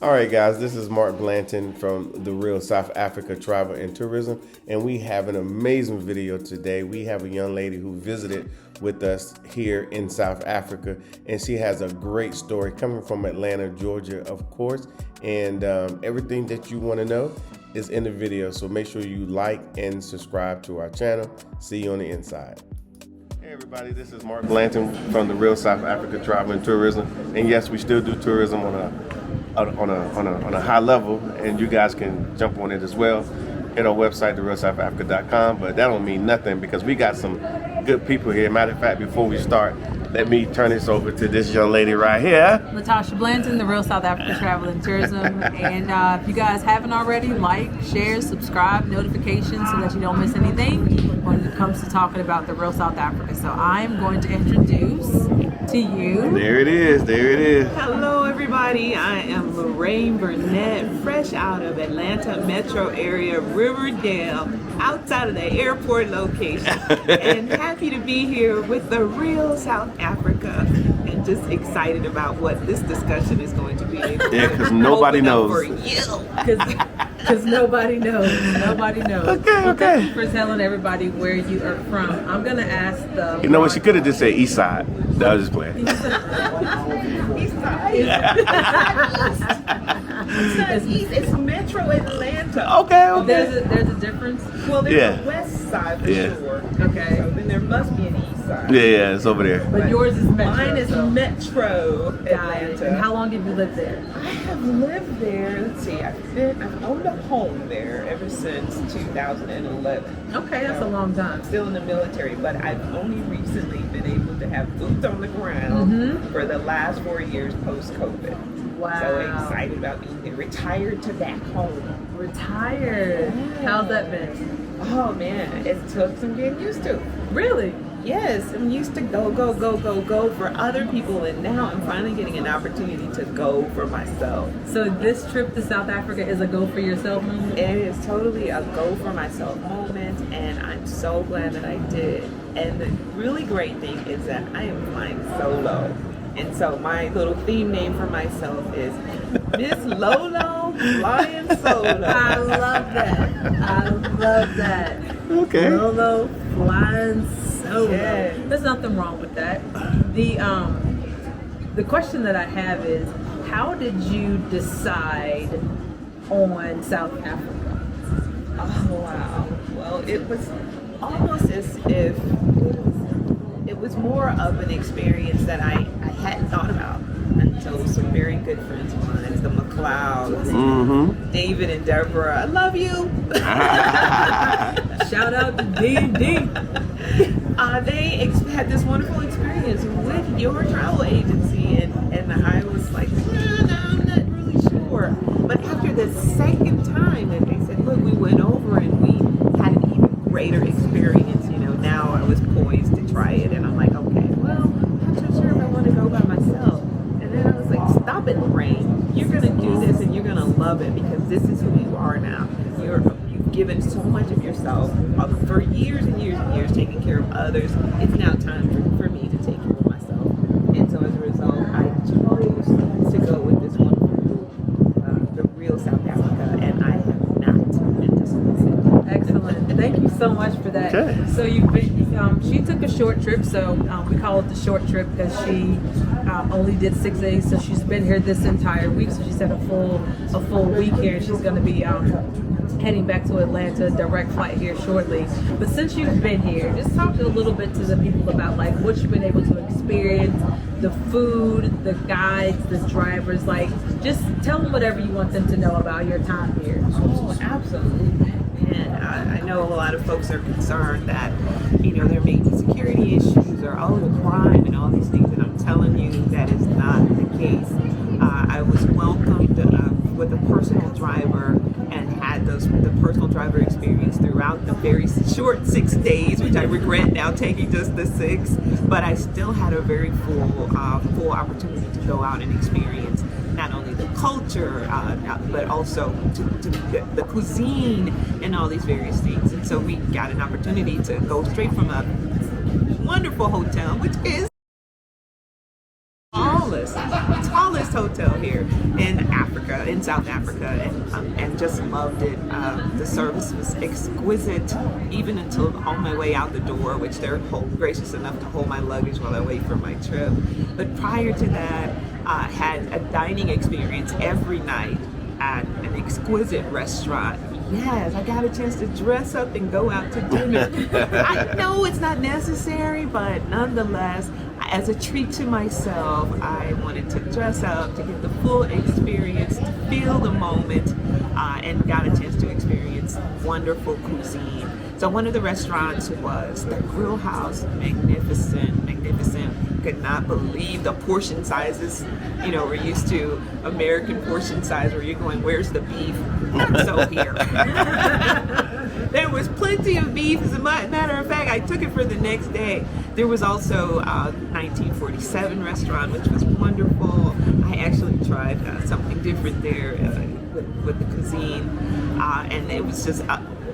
All right, guys, this is Mark Blandon from the Real South Africa Travel and Tourism, and we have an amazing video today. We have a young lady who visited with us here in South Africa, and she has a great story coming from Atlanta, Georgia, of course, and everything that you want to know is in the video, so make sure you like and subscribe to our channel. See you on the inside. Hey everybody, this is Mark Blandon from the Real South Africa Travel and Tourism, and yes, we still do tourism on a high level, and you guys can jump on it as well. Hit our website, therealsouthafrica.com, but that don't mean nothing because we got some good people here. Matter of fact, before we start, let me turn this over to this young lady right here. Latasha Blandon, the Real South Africa Travel and Tourism. And if you guys haven't already, like, share, subscribe, notifications so that you don't miss anything when it comes to talking about the Real South Africa. So I'm going to introduce to you. There it is. Hello everybody, I am Lorraine Bernett, fresh out of Atlanta metro area, Riverdale, outside of the airport location, and happy to be here with the Real South Africa, and just excited about what this discussion is going to be. Yeah, because nobody knows. For you. Because nobody knows. Nobody knows. Okay. Well, thank you for telling everybody where you are from. I'm going to ask the... You know what? She could have just said East Side. That was just playing. East Side. It's not East, it's Metro Atlanta. Okay. There's a difference? Well, there's a West Side for sure. Okay. So then there must be an East Side. Yeah, it's over there. But yours is Metro. Mine is Metro Got it. Atlanta. And how long have you lived there? I have lived there, let's see, I've owned a home there ever since 2011. Okay, that's a long time. Still in the military, but I've only recently been able to have boots on the ground for the last 4 years post-COVID. Wow. So excited about being there. Retired to back home. Retired. Yeah. How's that been? Oh man, it took some getting used to. Really? Yes, I'm used to go for other people, and now I'm finally getting an opportunity to go for myself. So this trip to South Africa is a go for yourself moment? It is totally a go for myself moment, and I'm so glad that I did. And the really great thing is that I am flying solo. And so my little theme name for myself is Miss Lolo Flying Solo. I love that. Okay. Lolo Flying Solo. Yes. There's nothing wrong with that. The question that I have is, how did you decide on South Africa? Oh, wow. Well, it was almost as if it was more of an experience that I hadn't thought about until some very good friends of mine, the McLouds, David and Deborah. I love you. Shout out to D&D. They had this wonderful experience with your travel agency, and I was like, no, I'm not really sure. But after the second time that they said, look, we went over and we had an even greater experience, now I was poised to try it, and I'm like, okay, well, I'm not so sure if I want to go by myself. And then I was like, stop it, Lorraine. You're going to do this and you're going to love it because this is who you are now. You've given so much of yourself for years and years and years taking care of others. It's now time for me to take care of myself. And so as a result, I chose to go with this one group, the Real South Africa, and I have not been disappointed. Excellent. Thank you so much for that. Okay. So you've been, she took a short trip, so we call it the short trip because she only did 6 days, so she's been here this entire week. So she's had a full week here, and she's going to be heading back to Atlanta, direct flight here shortly. But since you've been here, just talk a little bit to the people about like what you've been able to experience, the food, the guides, the drivers, like just tell them whatever you want them to know about your time here. Oh, absolutely. And I know a lot of folks are concerned that, there may be security issues or the crime and all these things, and I'm telling you that is not the case. I was welcomed with a personal driver and had the personal driver experience throughout the very short 6 days, which I regret now taking just the 6, but I still had a very full opportunity to go out and experience not only the culture, but also to the cuisine and all these various things. And so we got an opportunity to go straight from a wonderful hotel, which is tallest hotel here, and South Africa and just loved it. The service was exquisite, even until on my way out the door, which they're gracious enough to hold my luggage while I wait for my trip. But prior to that, I had a dining experience every night at an exquisite restaurant. Yes, I got a chance to dress up and go out to dinner. I know it's not necessary, but nonetheless, as a treat to myself, I wanted to dress up to get the full experience, to feel the moment, and got a chance to experience wonderful cuisine. So one of the restaurants was the Grill House, magnificent, magnificent. Could not believe the portion sizes. You know, we're used to American portion size where you're going, where's the beef? Not so here. There was plenty of beef. As a matter of fact, I took it for the next day. There was also a 1947 restaurant, which was wonderful. I actually tried something different there with the cuisine, and it was just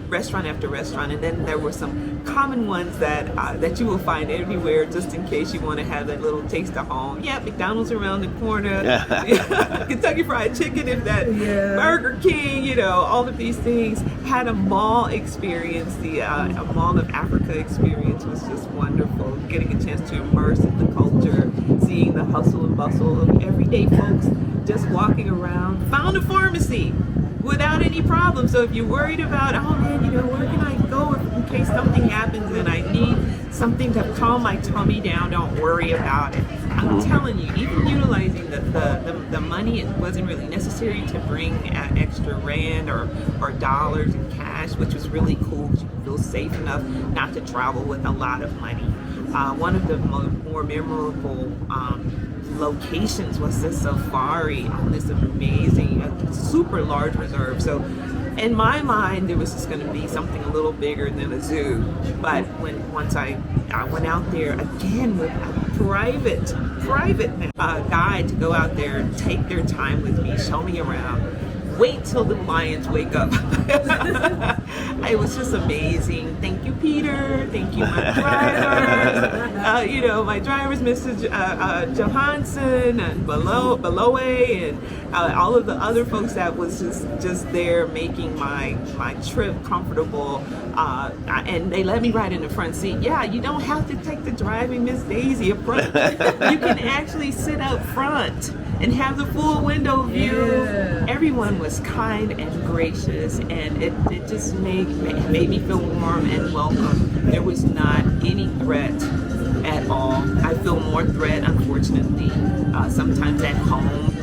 restaurant after restaurant. And then there were some common ones that you will find everywhere, just in case you want to have that little taste of home. Yeah, McDonald's around the corner, Kentucky Fried Chicken, if that, Burger King, you know, all of these things. Had a mall experience, a Mall of Africa experience was just wonderful. Getting a chance to immerse in the culture, seeing the hustle and bustle of everyday folks just walking around. Found a pharmacy without any problem. So if you're worried about, oh man, you know, where can I go in case something happens and I need something to calm my tummy down, don't worry about it. I'm telling you, even utilizing the money, it wasn't really necessary to bring extra rand or dollars in cash, which was really cool. You feel safe enough not to travel with a lot of money. One of the more memorable locations was the safari on this amazing, super large reserve. So in my mind, there was just going to be something a little bigger than a zoo. But once I went out there again with a private guide to go out there, take their time with me, show me around. Wait till the lions wake up. It was just amazing. Thank you, Peter. Thank you, my drivers. You know, my drivers, Mr. Johansson and Belowe, and all of the other folks that was just there making my trip comfortable. And they let me ride in the front seat. Yeah, you don't have to take the driving Miss Daisy approach. You can actually sit up front and have the full window view. Yeah. Everyone was kind and gracious, and it just made me feel warm and welcome. There was not any threat at all. I feel more threat, unfortunately, sometimes at home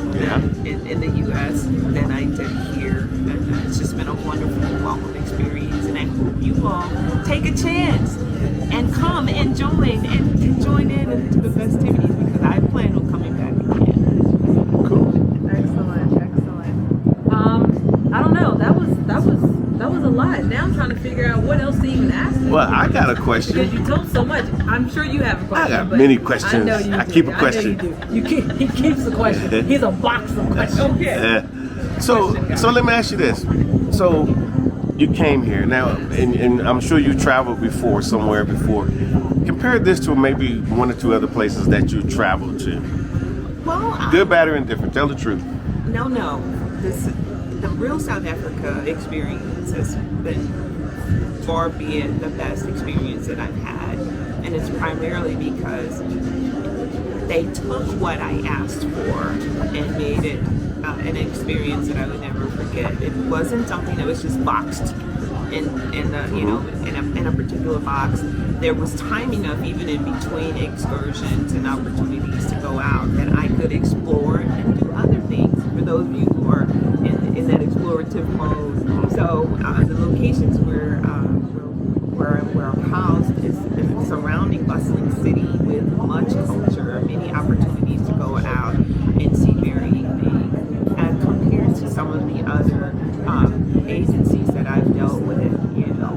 in the U.S. than I did here. And it's just been a wonderful, welcome experience, and I hope you all take a chance and come and join in into the festivities, because I plan on coming back again. I don't know. That was a lot. Now I'm trying to figure out what else to even ask you. Well, I got a question. Because you told so much. I'm sure you have a question. I got many questions. I know you do. keep a question. I know you do. He keeps a question. He's a box of questions. Okay. So let me ask you this. So you came here now, and I'm sure you traveled before, somewhere before. Compare this to maybe one or two other places that you traveled to. Well, Good, bad, or indifferent. Tell the truth. No. The real South Africa experience has been far beyond the best experience that I've had, and it's primarily because they took what I asked for and made it an experience that I would never forget. It wasn't something that was just boxed in a particular box. There was time enough, even in between excursions and opportunities to go out, that I could explore and do other things. For those of you who are in that explorative mode, so the locations where I'm housed is in a surrounding bustling city with much culture, many opportunities to go out and see varying things. And compared to some of the other agencies that I've dealt with,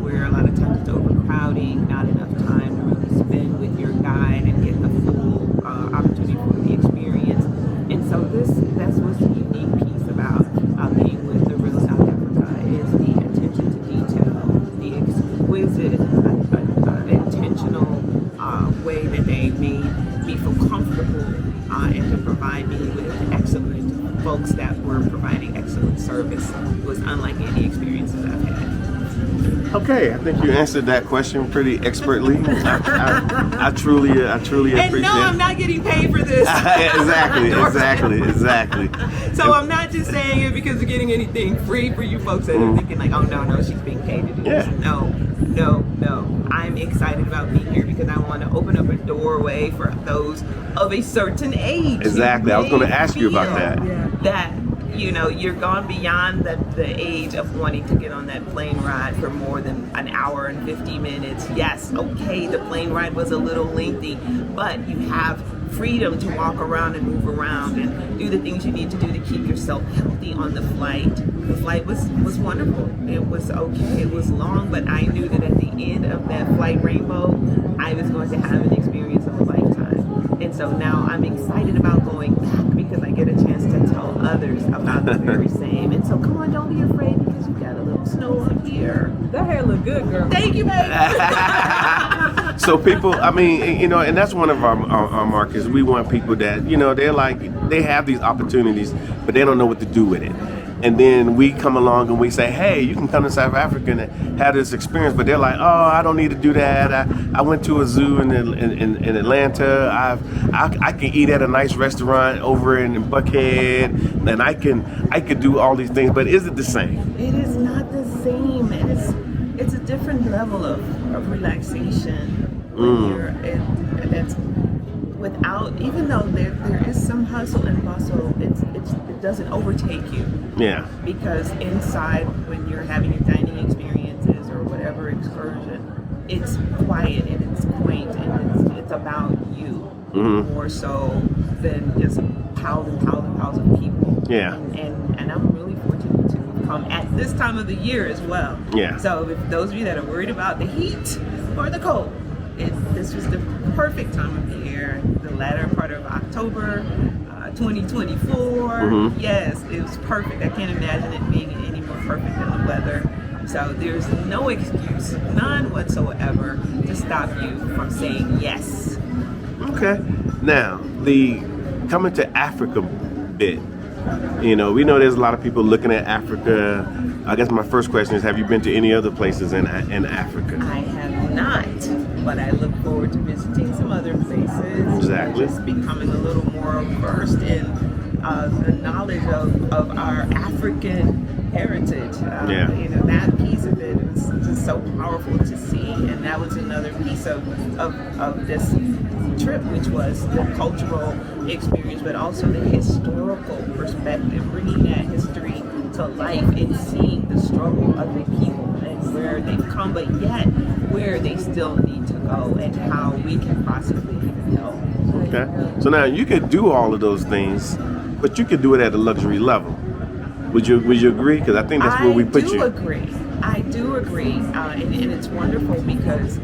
where a lot of times it's overcrowding, not enough time to really spend with your guide and get the full opportunity for the experience. And so that's what's the unique piece about being with the real South Africa, is the attention to detail, the exquisite, intentional way that they made me feel comfortable and to provide me with excellent folks that were providing excellent service. It was unlike any experiences I've had. Okay, I think you answered that question pretty expertly. I truly appreciate And no, I'm not getting paid for this. Exactly. So I'm not just saying it because of getting anything free for you folks that are thinking like, oh no, she's being paid to do this. No. I'm excited about being here because I want to open up a doorway for those of a certain age. Exactly. I was going to ask you about that. That, you're gone beyond the age of wanting to get on that plane ride for more than an hour and 50 minutes. Yes, okay, the plane ride was a little lengthy, but you have freedom to walk around and move around and do the things you need to do to keep yourself healthy on the flight. The flight was wonderful. It was okay. It was long, but I knew that at the end of that flight rainbow, I was going to have an experience of a lifetime. And so now I'm excited about going back because I get a chance to tell others about the very same. And so come on, don't be afraid because you got a little snow up here. That hair look good, girl. Thank you, baby. So people, and that's one of our markets. We want people that, they have these opportunities, but they don't know what to do with it. And then we come along and we say, hey, you can come to South Africa and have this experience. But they're like, oh, I don't need to do that. I went to a zoo in Atlanta. I can eat at a nice restaurant over in Buckhead, and I could do all these things. But is it the same? It is not the same. It's a different level of relaxation when you're that's without, even though there is some hustle and bustle, it doesn't overtake you. Yeah. Because inside, when you're having your dining experiences or whatever excursion, it's quiet and it's quaint and it's about you more so than just piles and piles of people. Yeah. And I'm really fortunate to come at this time of the year as well. Yeah. So if those of you that are worried about the heat or the cold, this was the perfect time of the year, the latter part of October, 2024. Yes, it was perfect. I can't imagine it being any more perfect than the weather. So there's no excuse, none whatsoever, to stop you from saying yes. Okay. Now, the coming to Africa bit, we know there's a lot of people looking at Africa. I guess my first question is, have you been to any other places in Africa? I have not, but I look forward to visiting some other places. Exactly. Just becoming a little more versed in the knowledge of our African heritage. That piece of it is just so powerful to see, and that was another piece of this trip, which was the cultural experience, but also the historical perspective, bringing that history to life and seeing the struggle of the people and where they've come, but yet where they still need to go and how we can possibly help. Okay. So now you could do all of those things, but you could do it at a luxury level. Would you agree? Because I think that's where we put you. I do agree. And it's wonderful because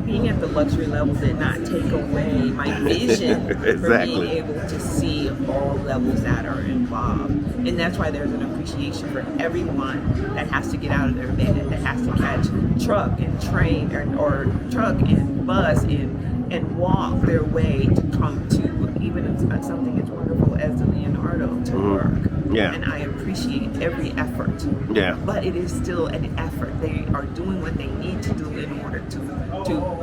being at the luxury level did not take away my vision for being able to see all levels that are involved. And that's why there's an appreciation for everyone that has to get out of their bed, that has to catch truck and train or truck and bus and walk their way to come to even something as wonderful as the Leonardo to work. Yeah. And I appreciate every effort. Yeah. But it is still an effort. They are doing what they need to do in order to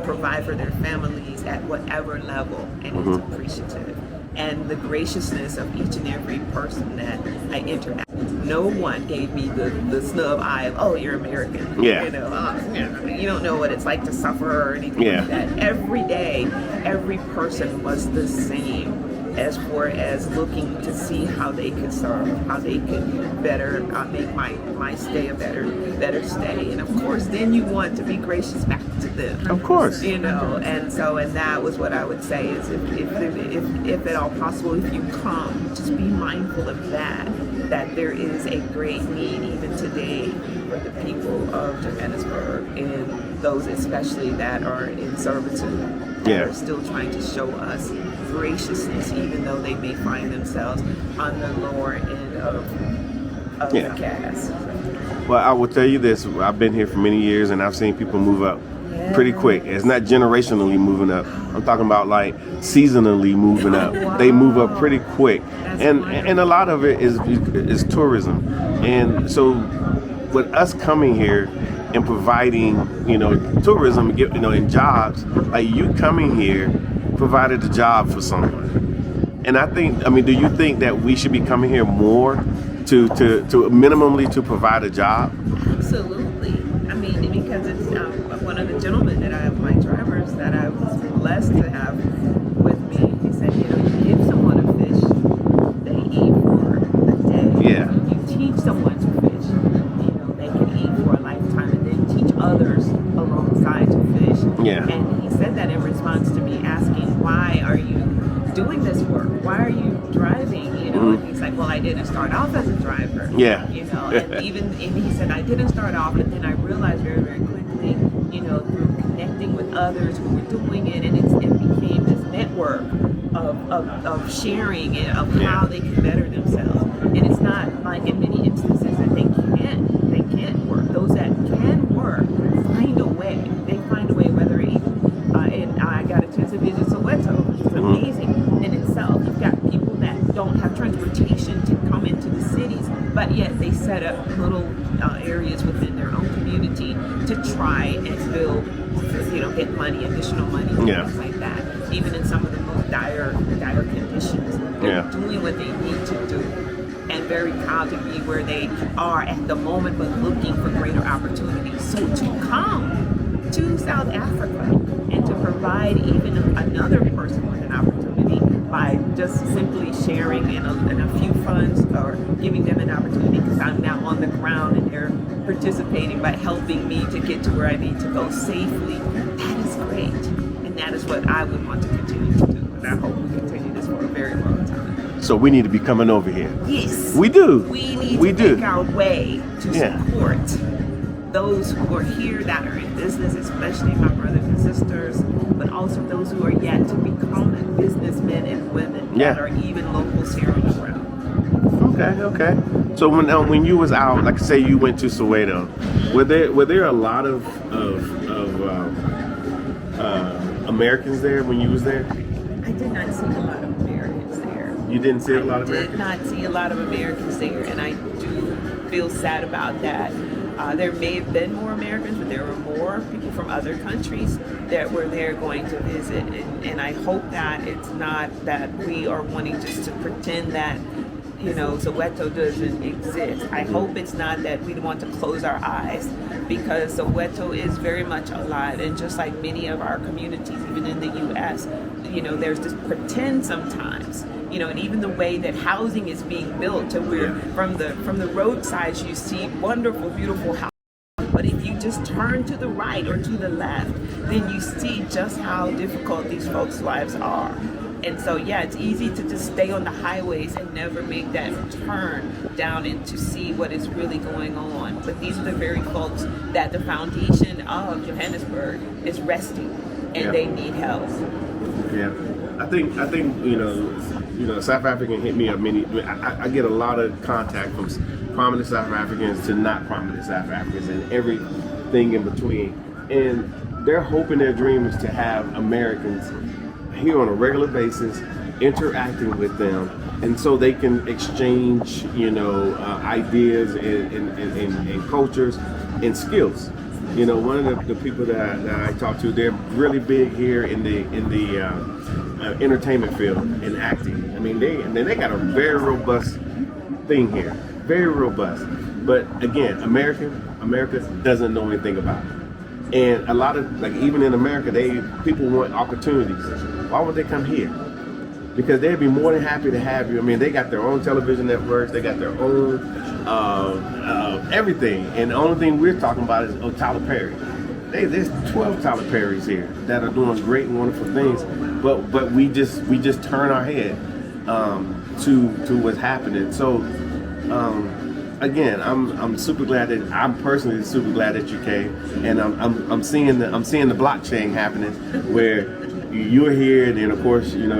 provide for their families at whatever level, and it's appreciative. And the graciousness of each and every person that I interact with. No one gave me the snub eye of, oh, you're American. Yeah. You don't know what it's like to suffer or anything like that. Every day, every person was the same as far as looking to see how they could serve, how they could better make my stay a better stay. And of course, then you want to be gracious back to them. Of course. And that was what I would say is if at all possible, if you come, just be mindful of that there is a great need even today for the people of Johannesburg and those especially that are in servitude. That are still trying to show us graciousness, even though they may find themselves on the lower end of the cast. Well, I will tell you this: I've been here for many years, and I've seen people move up. pretty quick. It's not generationally moving up. I'm talking about like seasonally moving up. They move up pretty quick, and a lot of it is tourism, and so with us coming here and providing, tourism, and jobs, like you coming here provided a job for someone. And do you think that we should be coming here more to minimally to provide a job? Absolutely. Because it's one of the gentlemen my drivers that I was blessed to have with me, he said, you give someone a fish, they eat for a day. Yeah. You teach someone to fish, they can eat for a lifetime, and then teach others alongside to fish. Yeah. And he said that in response to me asking, why are you doing this work? Why are you driving? And he's like, well, I didn't start off as a driver. Yeah. And he said, I didn't start off, but then I realized very, very quickly, through connecting with others who were doing it, and it became this network of sharing and of how they can better themselves. And it's not like in many instances that they can't work. Those that can work find a way. They find a way, whether and I got a chance to visit Soweto, which is amazing in itself. You've got people that don't have transportation to come into the cities, but yet they set up little areas within their own community to try and build, get money, additional money, things like that. Even in some of the most dire conditions, they're doing what they need to do, and very proud to be where they are at the moment, but looking for greater opportunities. So to come to South Africa and to provide even another person with an opportunity by just simply sharing in a few funds or giving them an opportunity, because I'm now on the ground and they're participating by helping me to get to where I need to go safely. That is great, and that is what I would want to continue to do, and I hope we continue this for a very long time. So we need to be coming over here. Yes, we do. We need to make our way to support those who are here that are in business, especially my brothers and sisters, but also those who are yet to become businessmen and women that are even locals here on the ground. Okay. So when you was out, like say you went to Soweto, were there a lot of Americans there when you was there? I did not see a lot of Americans there. You didn't see a lot of Americans? I did not see a lot of Americans there, and I do feel sad about that. There may have been more Americans, but there were more people from other countries that were there going to visit. And I hope that it's not that we are wanting just to pretend that, Soweto doesn't exist. I hope it's not that we want to close our eyes, because Soweto is very much alive. And just like many of our communities, even in the U.S., there's this pretend sometimes. And even the way that housing is being built, to where from the roadsides you see wonderful, beautiful houses. But if you just turn to the right or to the left, then you see just how difficult these folks' lives are. And so, it's easy to just stay on the highways and never make that turn down and to see what is really going on. But these are the very folks that the foundation of Johannesburg is resting, and they need help. Yeah, I think South African hit me up many. I get a lot of contact from prominent South Africans to not prominent South Africans and everything in between. And their hope and their dream is to have Americans here on a regular basis interacting with them, and so they can exchange, ideas and cultures and skills. One of the people that I talk to, they're really big here in the entertainment field and acting. They got a very robust thing here, very robust. But again, America doesn't know anything about it. And a lot of, even in America, people want opportunities. Why would they come here? Because they'd be more than happy to have you. They got their own television networks, they got their own everything. And the only thing we're talking about is Tyler Perry. There's 12 Tyler Perrys here that are doing great and wonderful things, but we just turn our head to what's happening. So again, I'm super glad that I'm personally super glad that you came, and I'm seeing the blockchain happening where you're here, and then of course you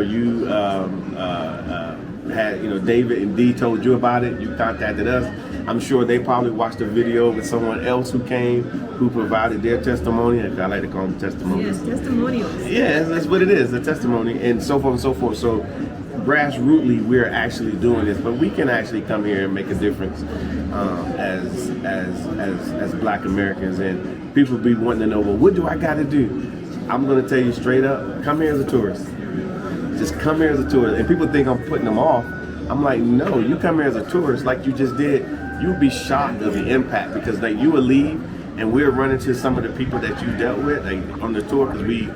had David and Dee told you about it. You contacted us, I'm sure they probably watched a video with someone else who came, who provided their testimony. I like to call them testimonies. Yes, testimonials. Yeah, that's what it is, a testimony, and so forth and so forth. So grassrootly, we're actually doing this, but we can actually come here and make a difference as Black Americans. And people be wanting to know, well, what do I got to do? I'm going to tell you straight up, come here as a tourist. Just come here as a tourist. And people think I'm putting them off. I'm like, no, you come here as a tourist like you just did, you'll be shocked of the impact, because like you will leave and we're running to some of the people that you dealt with like on the tour, because we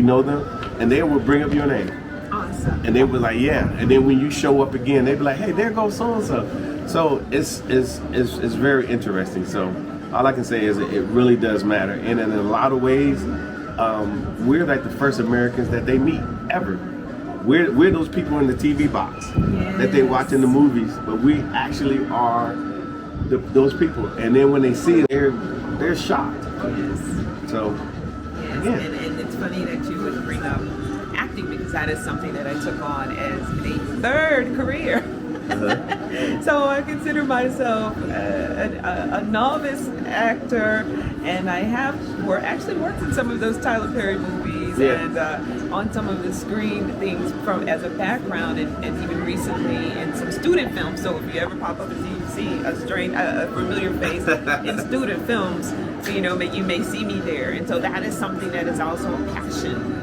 know them, and they will bring up your name. Awesome. And they were like, yeah. And then when you show up again, they be like, hey, there goes so and so. So it's very interesting. So all I can say is it really does matter, and in a lot of ways, we're like the first Americans that they meet ever. We're those people in the TV box that they watch in the movies, but we actually are those people. And then when they see it, they're shocked. Yes. So, yes. Yeah. And it's funny that you would bring up acting, because that is something that I took on as a third career. So I consider myself a novice actor, and I have actually worked in some of those Tyler Perry movies, and on some of the screen things from as a background, and even recently in some student films. So if you ever pop up and see a familiar face in student films, so, you know, you may see me there. And so that is something that is also a passion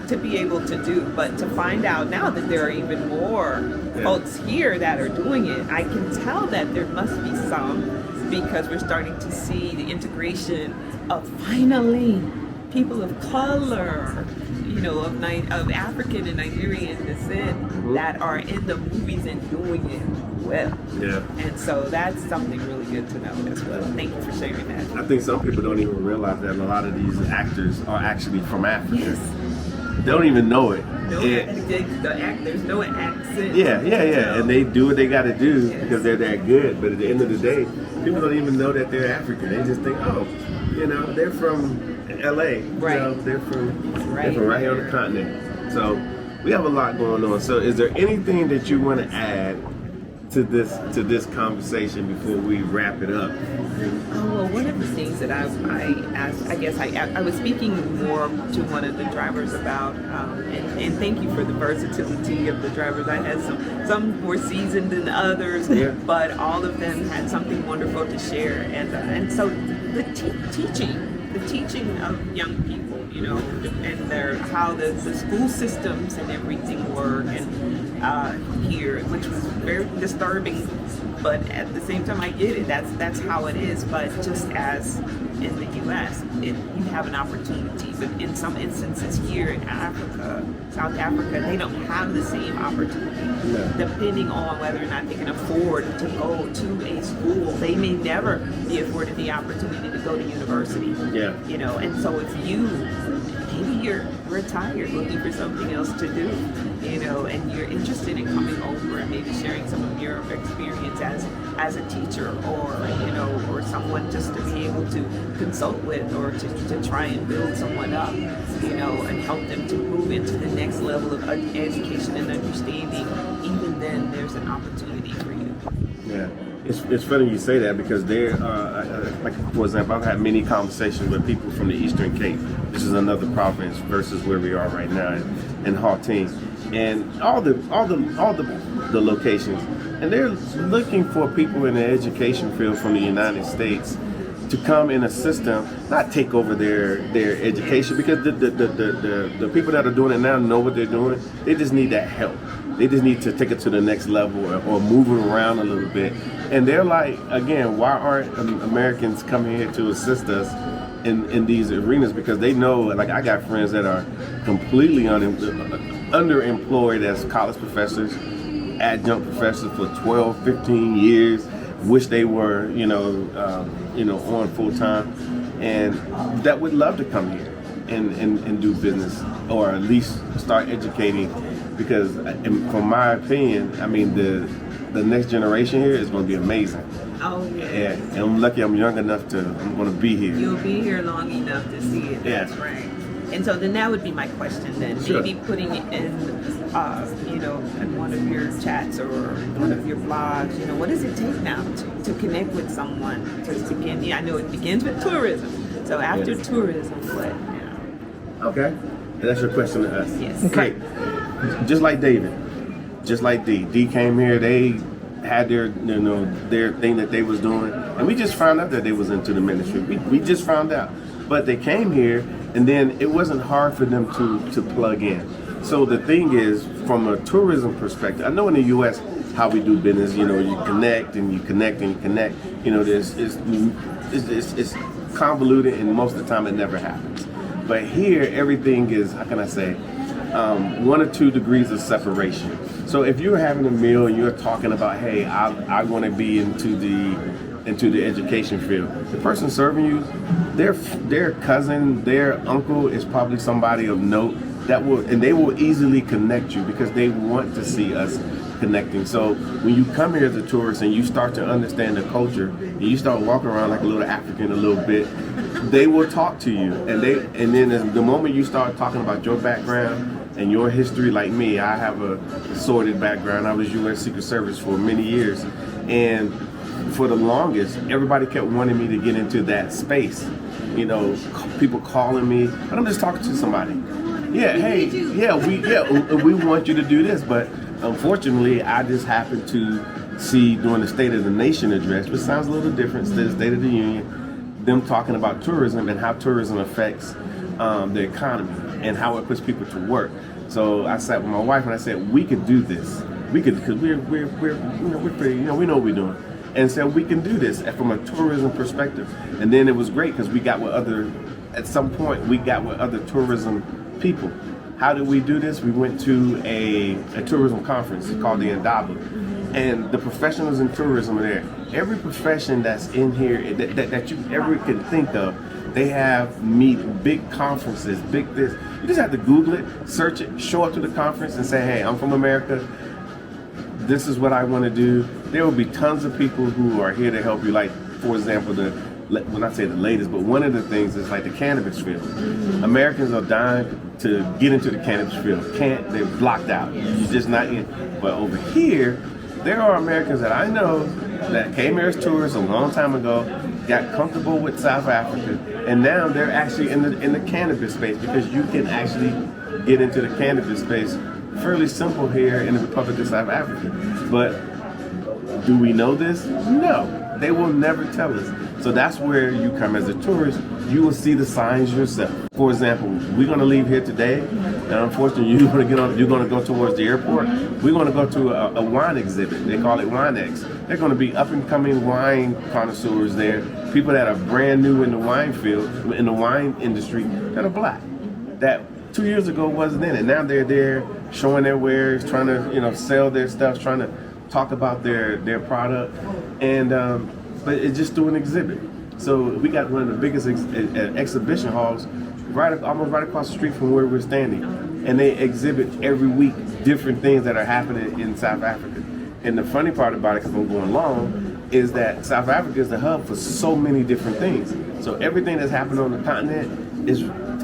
to be able to do. But to find out now that there are even more folks here that are doing it, I can tell that there must be some, because we're starting to see the integration of finally people of color, you know, of African and Nigerian descent that are in the movies and doing it well. Yeah. And so that's something really good to know as well. Thank you for sharing that. I think some people don't even realize that a lot of these actors are actually from Africa. Yes. They don't even know it. There's no accent. Yeah. And they do what they got to do because they're that good. But at the end of the day, people don't even know that they're African. They just think, oh, you know, they're from LA. Right. You know, they're from right here on the continent. So we have a lot going on. So is there anything that you want to add to this conversation before we wrap it up? Well, one of the things that I asked, I guess I was speaking more to one of the drivers about, and thank you for the versatility of the drivers. I had some more seasoned than others, but all of them had something wonderful to share. And so the teaching of young people, you know, and how the school systems and everything work, and here, which was very disturbing. But at the same time, I get it. That's how it is. But just as in the U.S., you have an opportunity. But in some instances here in Africa, South Africa, they don't have the same opportunity. No. Depending on whether or not they can afford to go to a school, they may never be afforded the opportunity to go to university. Yeah. You know, and so if maybe you're retired looking for something else to do, you know, and you're interested in coming over and maybe sharing some of your experience as a teacher, or, you know, or someone just to be able to consult with, or to try and build someone up, you know, and help them to move into the next level of education and understanding, even then there's an opportunity for you. Yeah. It's funny you say that, because there like, for example, I've had many conversations with people from the Eastern Cape. This is another province versus where we are right now in Gauteng, and all the locations, and they're looking for people in the education field from the United States to come and assist them, not take over their education, because the people that are doing it now know what they're doing. They just need that help. They just need to take it to the next level, or move it around a little bit. And they're like, again, why aren't Americans coming here to assist us in these arenas? Because they know, like, I got friends that are completely underemployed as college professors, adjunct professors for 12, 15 years, wish they were, on full time, and that would love to come here and do business, or at least start educating. Because from my opinion, I mean, the next generation here is going to be amazing. Oh, yeah. And I'm lucky I'm young enough I'm going to be here. You'll be here long enough to see it. That's right. And so then that would be my question then. Sure. Maybe putting it in, in one of your chats or one of your blogs, what does it take now to connect with someone? To begin, I know it begins with tourism. So after tourism, what? Okay. That's your question to us. Yes. Great. Just like David, just like Dee. Dee came here, they had their thing that they was doing, and we just found out that they was into the ministry. We just found out. But they came here, and then it wasn't hard for them to plug in. So the thing is, from a tourism perspective, I know in the U.S. how we do business, you connect and you connect and you connect. It's convoluted, and most of the time it never happens. But here, everything is, how can I say, 1 or 2 degrees of separation. So if you're having a meal and you're talking about, hey, I want to be into the education field, the person serving you, their cousin, their uncle is probably somebody of note and they will easily connect you because they want to see us connecting. So when you come here as a tourist and you start to understand the culture and you start walking around like a little African a little bit, they will talk to you. And then the moment you start talking about your background and your history, like me, I have a sordid background. I was U.S. Secret Service for many years, and for the longest, everybody kept wanting me to get into that space. People calling me, but I'm just talking to somebody. Yeah, hey, we want you to do this, but unfortunately, I just happened to see during the State of the Nation address, which sounds a little different, the State of the Union, them talking about tourism and how tourism affects the economy and how it puts people to work. So I sat with my wife and I said, we could do this. We could, because we're pretty, we know what we're doing. And so we can do this from a tourism perspective. And then it was great because at some point we got with other tourism people. How did we do this? We went to a tourism conference called the Indaba. And the professionals in tourism are there. Every profession that's in here that you ever could think of, they have big conferences, big this. You just have to Google it, search it, show up to the conference and say, hey, I'm from America. This is what I want to do. There will be tons of people who are here to help you. Like, for example, when I say the latest, but one of the things is like the cannabis field. Americans are dying to get into the cannabis field. They're blocked out. You're just not in. But over here, there are Americans that I know that came here as tourists a long time ago, got comfortable with South Africa, and now they're actually in the cannabis space because you can actually get into the cannabis space fairly simple here in the Republic of South Africa. But do we know this? No. They will never tell us. So that's where you come as a tourist. You will see the signs yourself. For example, we're going to leave here today, and unfortunately, you're going to go towards the airport. We're going to go to a wine exhibit. They call it WineX. They're going to be up-and-coming wine connoisseurs there, people that are brand new in the wine field, in the wine industry, that are black. That 2 years ago wasn't in it. Now they're there showing their wares, trying to sell their stuff, trying to talk about their product, and but it's just through an exhibit. So we got one of the biggest exhibition halls almost right across the street from where we're standing, and they exhibit every week different things that are happening in South Africa. And the funny part about it, because I'm going long, is that South Africa is the hub for so many different things. So everything that's happening on the continent is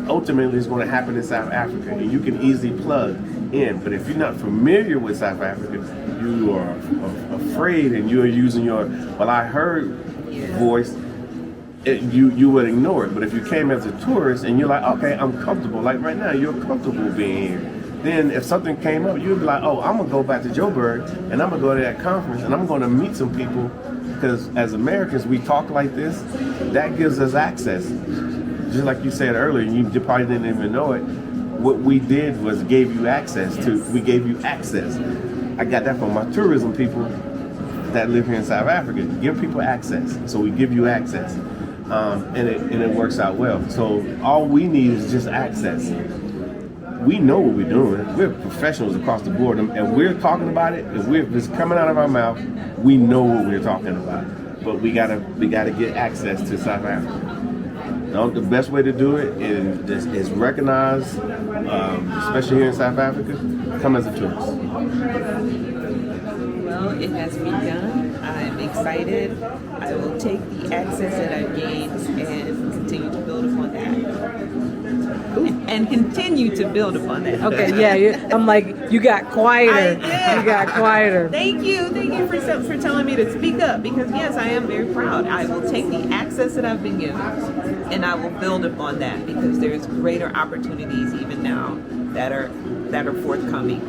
ultimately is going to happen in South Africa, and you can easily plug in. But if you're not familiar with South Africa, you are afraid and you're using your, well, I heard voice, you would ignore it. But if you came as a tourist and you're like, okay, I'm comfortable, like right now, you're comfortable being here. Then if something came up, you'd be like, oh, I'm going to go back to Joburg and I'm going to go to that conference and I'm going to meet some people, because as Americans, we talk like this. That gives us access. Just like you said earlier, you probably didn't even know it. What we did was we gave you access. I got that from my tourism people that live here in South Africa. Give people access. So we give you access. And it works out well. So all we need is just access. We know what we're doing. We're professionals across the board. And we're talking about it. If it's coming out of our mouth, we know what we're talking about. But we gotta get access to South Africa. The best way to do it is recognize, especially here in South Africa, come as a tourist. Well, it has begun. I'm excited excited. I will take the access that I've gained and continue to build upon that. And continue to build upon that. Okay, yeah. I'm like, you got quieter. I did. You got quieter. Thank you for telling me to speak up, because yes, I am very proud. I will take the access that I've been given and I will build upon that, because there's greater opportunities even now that are forthcoming.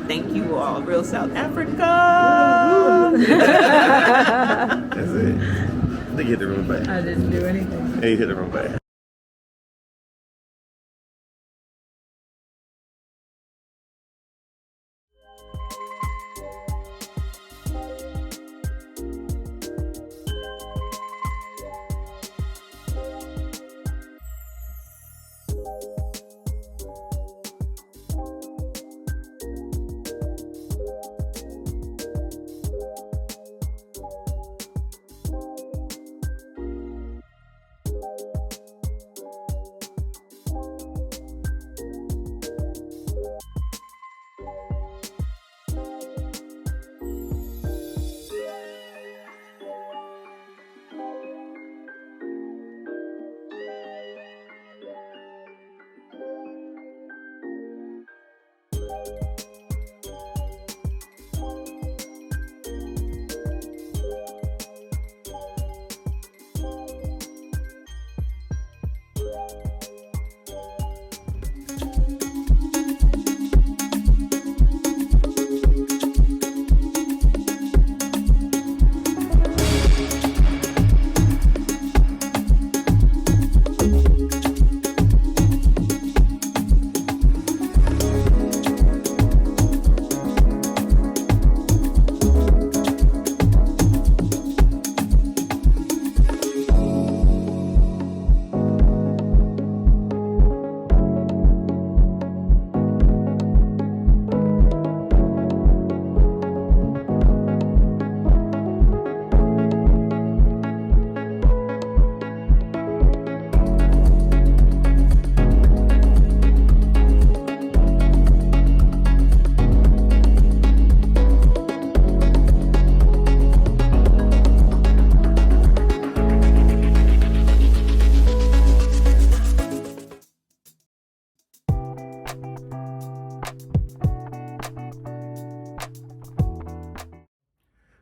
Thank you all, Real South Africa. That's it. I think you hit the wrong button. I didn't do anything. Hey, you hit the wrong button.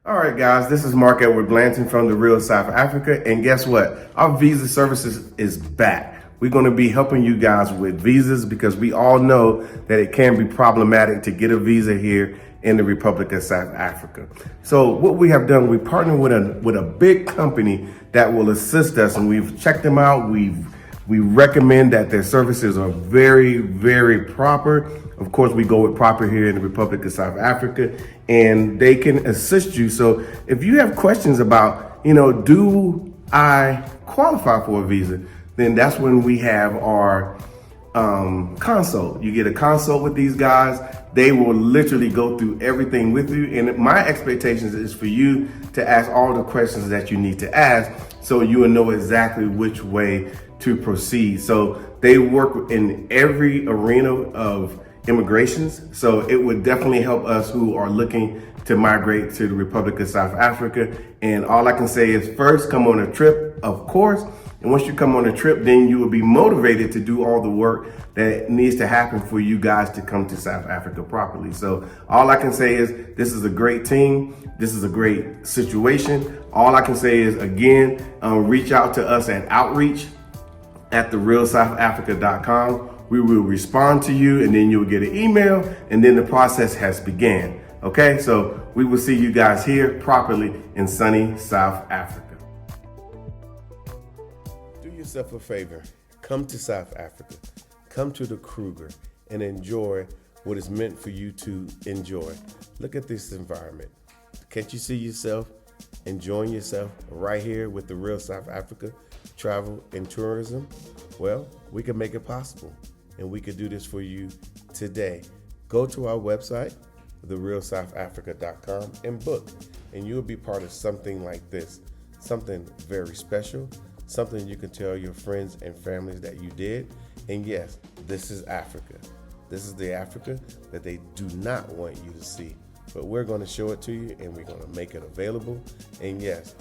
All right, guys, this is Mark Edward Blandon from the Real South Africa. And guess what? Our visa services is back. We're going to be helping you guys with visas, because we all know that it can be problematic to get a visa here in the Republic of South Africa. So what we have done, we partnered with a big company that will assist us, and we've checked them out. We recommend that their services are very, very proper. Of course, we go with proper here in the Republic of South Africa, and they can assist you. So if you have questions about, do I qualify for a visa? Then that's when we have our consult. You get a consult with these guys. They will literally go through everything with you. And my expectations is for you to ask all the questions that you need to ask, so you will know exactly which way to proceed. So they work in every arena of immigrations. So it would definitely help us who are looking to migrate to the Republic of South Africa. And all I can say is, first, come on a trip, of course. And once you come on a trip, then you will be motivated to do all the work that needs to happen for you guys to come to South Africa properly. So all I can say is, this is a great team. This is a great situation. All I can say is, again, reach out to us at outreach@therealsouthafrica.com. We will respond to you, and then you'll get an email, and then the process has began. Okay, so we will see you guys here properly in sunny South Africa. Do yourself a favor. Come to South Africa. Come to the Kruger and enjoy what is meant for you to enjoy. Look at this environment. Can't you see yourself enjoying yourself right here with the Real South Africa Travel and Tourism? Well, we can make it possible, and we could do this for you today. Go to our website, therealsouthafrica.com, and book, and you'll be part of something like this, something very special, something you can tell your friends and families that you did. And yes, this is Africa. This is the Africa that they do not want you to see but we're going to show it to you and we're going to make it available. And yes,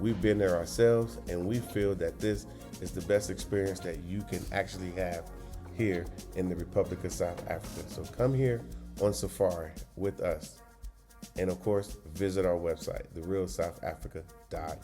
we've been there ourselves and we feel that this is the best experience that you can actually have here in the Republic of South Africa. So come here on safari with us. And of course, visit our website, therealsouthafrica.com.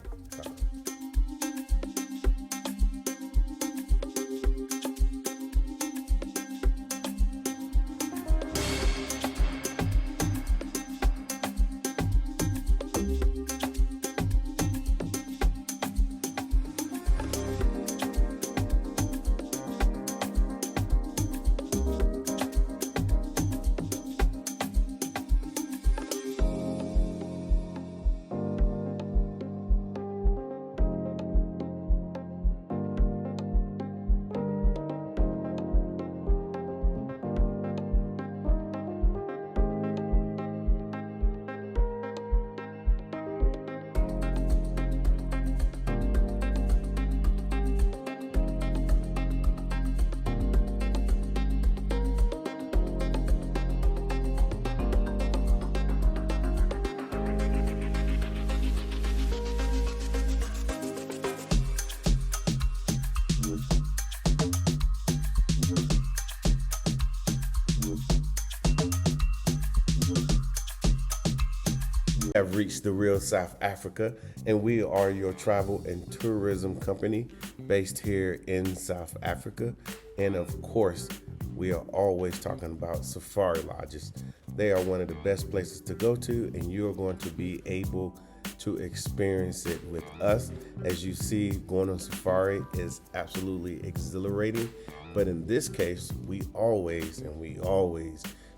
Have reached the real South Africa, and we are your travel and tourism company based here in South Africa. And of course, we are always talking about safari lodges. They are one of the best places to go to, and you're going to be able to experience it with us. As you see, going on safari is absolutely exhilarating, but in this case, we always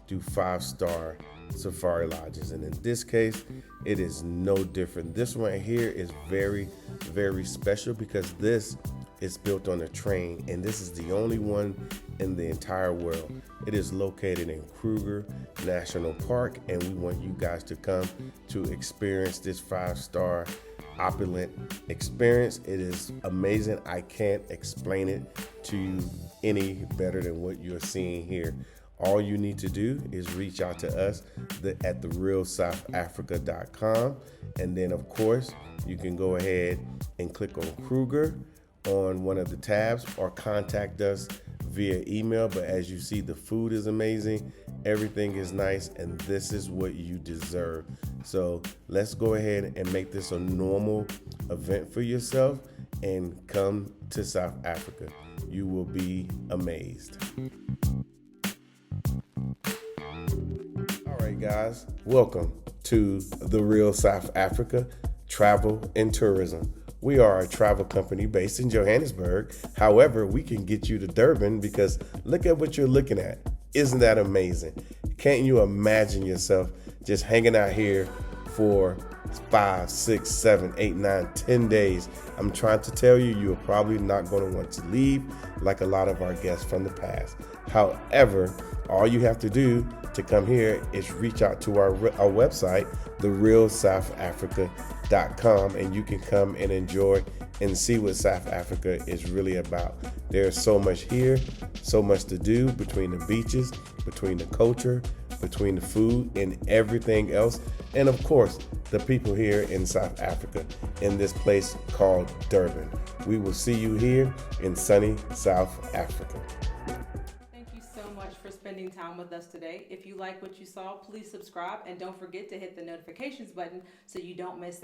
do 5-star safari lodges, and in this case it is no different. This one here is very, very special because this is built on a train, and this is the only one in the entire world. It is located in Kruger National Park, and we want you guys to come to experience this 5-star opulent experience. It is amazing. I can't explain it to you any better than what you're seeing here. All you need to do is reach out to us at therealsouthafrica.com. And then, of course, you can go ahead and click on Kruger on one of the tabs or contact us via email. But as you see, the food is amazing. Everything is nice, and this is what you deserve. So let's go ahead and make this a normal event for yourself and come to South Africa. You will be amazed. All right, guys, welcome to the Real South Africa Travel and Tourism. We are a travel company based in Johannesburg. However, we can get you to Durban because look at what you're looking at. Isn't that amazing? Can't you imagine yourself just hanging out here for 5, 6, 7, 8, 9, 10 days? I'm trying to tell you, you're probably not going to want to leave like a lot of our guests from the past. However, all you have to do to come here is reach out to our website, therealsouthafrica.com, and you can come and enjoy and see what South Africa is really about. There's so much here, so much to do between the beaches, between the culture, between the food and everything else. And of course, the people here in South Africa in this place called Durban. We will see you here in sunny South Africa. Thank you so much for spending time with us today. If you like what you saw, please subscribe and don't forget to hit the notifications button so you don't miss